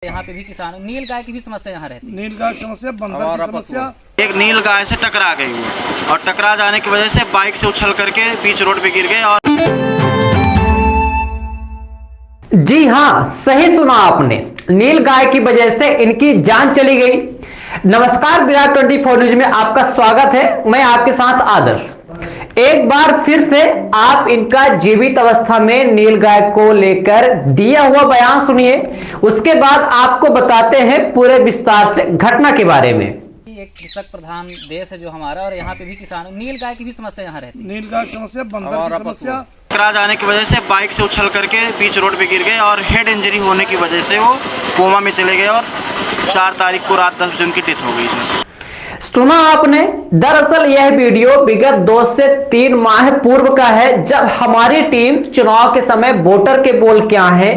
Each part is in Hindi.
यहाँ पे भी किसान नील गाय की भी समस्या यहाँ रहती है। नील गाय की समस्या, बंदर की समस्या। एक नील गाय से टकरा गई वो, और टकरा जाने की वजह से बाइक से उछल करके बीच रोड पे गिर गए। और जी हाँ, सही सुना आपने, नील गाय की वजह से इनकी जान चली गई। नमस्कार, विराट 24 न्यूज में आपका स्वागत है। मैं आपके साथ आदर्श। एक बार फिर से आप इनका जीवित अवस्था में नील गाय को लेकर दिया हुआ बयान सुनिए, उसके बाद आपको बताते हैं पूरे विस्तार से घटना के बारे में। एक कृषक प्रधान देश है जो हमारा, और यहाँ पे भी किसान नील गाय की भी समस्या यहाँ रहती है। नील गाय की समस्या, बंदर की समस्या। टकरा जाने की वजह से बाइक से उछल करके बीच रोड पे गिर गए और हेड इंजरी होने की वजह से वो कोमा में चले गए और 4 तारीख को रात 10 बजे उनकी डेथ हो गई। सर, सुना आपने। दरअसल यह वीडियो विगत 2 से 3 माह पूर्व का है, जब हमारी टीम चुनाव के समय वोटर के बोल क्या है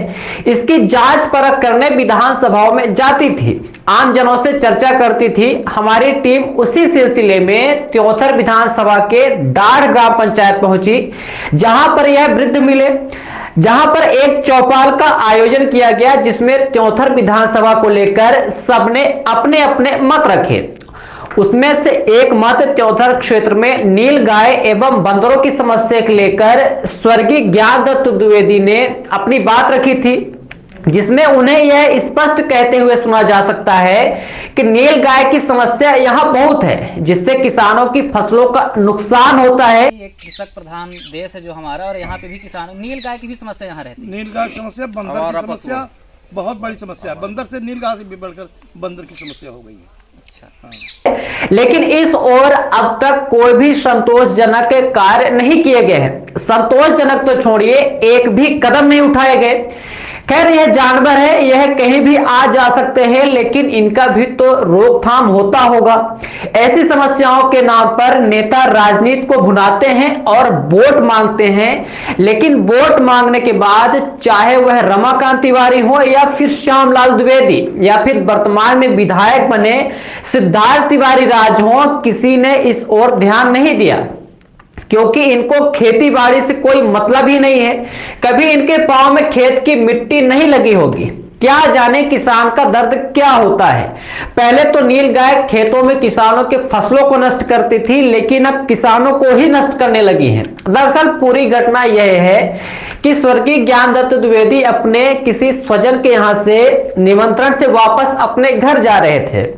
इसकी जांच परख करने विधानसभाओं में जाती थी, आम जनों से चर्चा करती थी। हमारी टीम उसी सिलसिले में त्योथर विधानसभा के डाढ़ ग्राम पंचायत पहुंची, जहां पर यह वृद्ध मिले, जहां पर एक चौपाल का आयोजन किया गया, जिसमें त्योथर विधानसभा को लेकर सबने अपने अपने मत रखे। उसमें से एक मत त्योथर क्षेत्र में नील गाय एवं बंदरों की समस्या को लेकर स्वर्गीय ज्ञान दत्त द्विवेदी ने अपनी बात रखी थी, जिसमें उन्हें यह स्पष्ट कहते हुए सुना जा सकता है कि नील गाय की समस्या यहाँ बहुत है, जिससे किसानों की फसलों का नुकसान होता है। एक कृषक प्रधान देश है जो हमारा, और यहाँ पे भी किसान नील गाय की भी समस्या यहाँ रहती है। नील गाय की समस्या, बंदर की समस्या बहुत बड़ी समस्या है। बंदर से नील गाय से भी बढ़कर बंदर की समस्या हो गई है। लेकिन इस ओर अब तक कोई भी संतोषजनक कार्य नहीं किए गए हैं। संतोषजनक तो छोड़िए, एक भी कदम नहीं उठाए गए। खैर, यह जानवर है, यह कहीं भी आ जा सकते हैं, लेकिन इनका भी तो रोकथाम होता होगा। ऐसी समस्याओं के नाम पर नेता राजनीति को भुनाते हैं और वोट मांगते हैं, लेकिन वोट मांगने के बाद चाहे वह रमाकांत तिवारी हो या फिर श्यामलाल द्विवेदी या फिर वर्तमान में विधायक बने सिद्धार्थ तिवारी राज हो, किसी ने इस ओर ध्यान नहीं दिया, क्योंकि इनको खेती बाड़ी से कोई मतलब ही नहीं है। कभी इनके पांव में खेत की मिट्टी नहीं लगी होगी। क्या जाने किसान का दर्द क्या होता है। पहले तो नील गाय खेतों में किसानों के फसलों को नष्ट करती थी, लेकिन अब किसानों को ही नष्ट करने लगी है। दरअसल पूरी घटना यह है कि स्वर्गीय ज्ञान दत्त द्विवेदी अपने किसी स्वजन के यहां से निमंत्रण से वापस अपने घर जा रहे थे।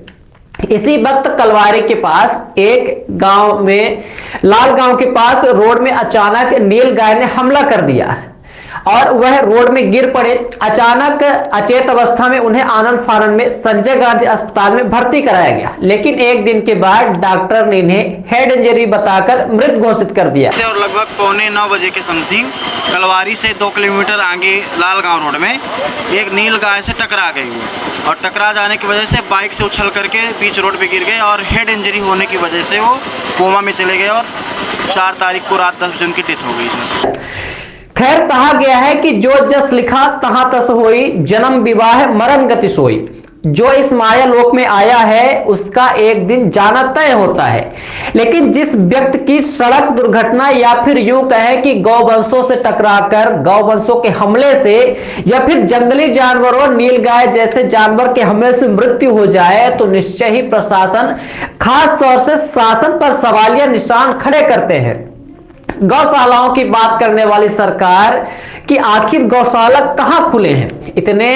इसी वक्त कलवारी के पास एक गांव में, लाल गांव के पास रोड में अचानक नील गाय ने हमला कर दिया और वह रोड में गिर पड़े। अचानक अचेत अवस्था में उन्हें आनंद फानन में संजय गांधी अस्पताल में भर्ती कराया गया, लेकिन एक दिन के बाद डॉक्टर ने इन्हें हेड इंजरी बताकर मृत घोषित कर दिया। और लगभग 8:45 बजे के समथिंग कलवारी से 2 किलोमीटर आगे लाल गाँव रोड में एक नील गाय से टकरा गई वो, और टकरा जाने की वजह से बाइक से उछल करके बीच रोड पे गिर गए और हेड इंजरी होने की वजह से वो कोमा में चले गए और 4 तारीख को रात 10 बजे उनकी डेथ हो गई। सर, खैर, कहा गया है कि जो जस लिखा तहां तस होई, जन्म विवाह मरण गति सोई। जो इस माया लोक में आया है उसका एक दिन जाना तय होता है, लेकिन जिस व्यक्ति की सड़क दुर्घटना या फिर यूं कहे कि गौवंशों से टकराकर, गौवंशों के हमले से या फिर जंगली जानवरों नील गाय जैसे जानवर के हमले से मृत्यु हो जाए, तो निश्चय ही प्रशासन, खास तौर से शासन पर सवालिया निशान खड़े करते हैं। गौशालाओं की बात करने वाली सरकार कि आखिर गौशाला कहां खुले हैं। इतने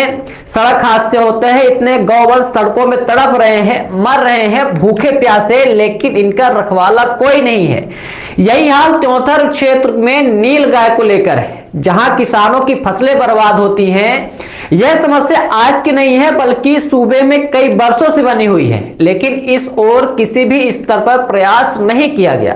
सड़क हादसे होते हैं, इतने गौवंश सड़कों में तड़प रहे हैं, मर रहे हैं भूखे प्यासे, लेकिन इनका रखवाला कोई नहीं है। यही हाल त्योथर क्षेत्र में नील गाय को लेकर है, जहां किसानों की फसलें बर्बाद होती हैं। यह समस्या आज की नहीं है, बल्कि सूबे में कई वर्षों से बनी हुई है, लेकिन इस ओर किसी भी स्तर पर प्रयास नहीं किया गया।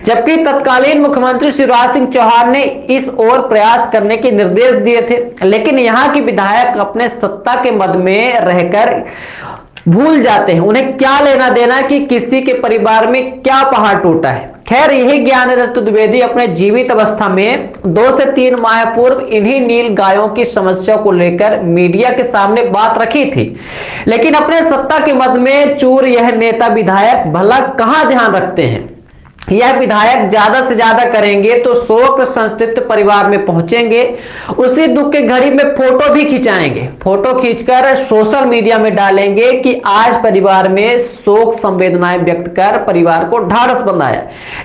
जबकि तत्कालीन मुख्यमंत्री शिवराज सिंह चौहान ने इस ओर प्रयास करने के निर्देश दिए थे, लेकिन यहाँ की विधायक अपने सत्ता के मद में रहकर भूल जाते हैं। उन्हें क्या लेना देना कि किसी के परिवार में क्या पहाड़ टूटा है। खैर, यही ज्ञान दत्त द्विवेदी अपने जीवित अवस्था में 2 से 3 माह पूर्व इन्हीं नील गायों की समस्या को लेकर मीडिया के सामने बात रखी थी, लेकिन अपने सत्ता के मद में चूर यह नेता विधायक भला कहां ध्यान रखते हैं। यह विधायक ज्यादा से ज्यादा करेंगे तो शोक संतप्त परिवार में पहुंचेंगे, उसी दुख के घड़ी में फोटो भी खिंचाएंगे, फोटो खींचकर सोशल मीडिया में डालेंगे कि आज परिवार में शोक संवेदनाएं व्यक्त कर परिवार को ढाढ़स बंधाया।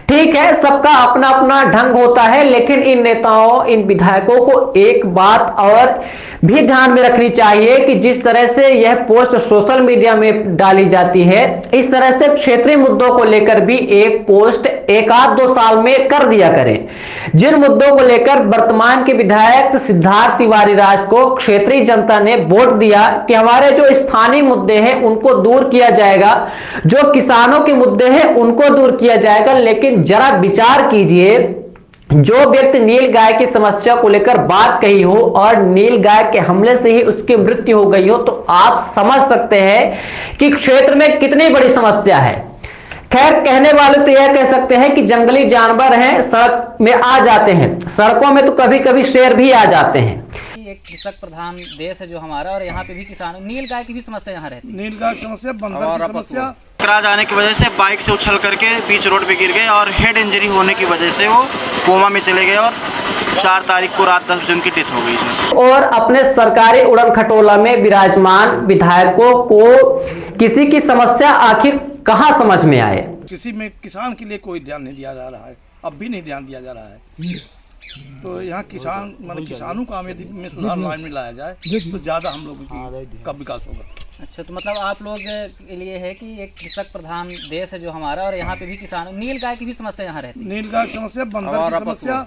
ठीक है, सबका अपना अपना ढंग होता है, लेकिन इन नेताओं, इन विधायकों को एक बात और भी ध्यान में रखनी चाहिए कि जिस तरह से यह पोस्ट सोशल मीडिया में डाली जाती है, इस तरह से क्षेत्रीय मुद्दों को लेकर भी एक पोस्ट एक आध 2 साल में कर दिया करें। जिन मुद्दों को लेकर वर्तमान के विधायक सिद्धार्थ तिवारी राज को क्षेत्रीय जनता ने वोट दिया कि हमारे जो स्थानीय मुद्दे हैं उनको दूर किया जाएगा, जो किसानों के मुद्दे हैं उनको दूर किया जाएगा, लेकिन जरा विचार कीजिए, जो व्यक्ति नील गाय की समस्या को लेकर बात कही हो और नील गाय के हमले से ही उसकी मृत्यु हो गई हो, तो आप समझ सकते हैं कि क्षेत्र में कितनी बड़ी समस्या है। खैर, कहने वाले तो यह कह सकते हैं कि जंगली जानवर हैं, सड़क में आ जाते हैं, सड़कों में तो कभी कभी शेर भी आ जाते हैं। एक कृषक प्रधान देश है जो हमारा, और यहाँ पे भी किसान, नील गाय की भी समस्या यहाँ रहती है। नील गाय की समस्या, बंदर की समस्या। टकरा जाने की वजह से बाइक से उछल करके बीच रोड पे गिर गए और हेड इंजरी होने की वजह से वो कोमा में चले गए और 4 तारीख को रात 10 बजे उनकी डेथ हो गई सर। और अपने सरकारी उड़न खटोला में विराजमान विधायकों को किसी की समस्या आखिर कहां समझ में आए? किसी में किसान के लिए कोई ध्यान नहीं दिया जा रहा है, अब भी नहीं ध्यान दिया जा रहा है। तो यहाँ किसान, माने किसानों को आमदनी में सुधार लाइन में लाया जाए तो ज़्यादा हम लोगों का विकास होगा। अच्छा, तो मतलब आप लोग के लिए है कि एक कृषक प्रधान देश है जो हमारा, और यहाँ पे भी किसान, नील गाय की भी समस्या यहाँ रहती है। नील गाय की समस्या, बंदर की समस्या।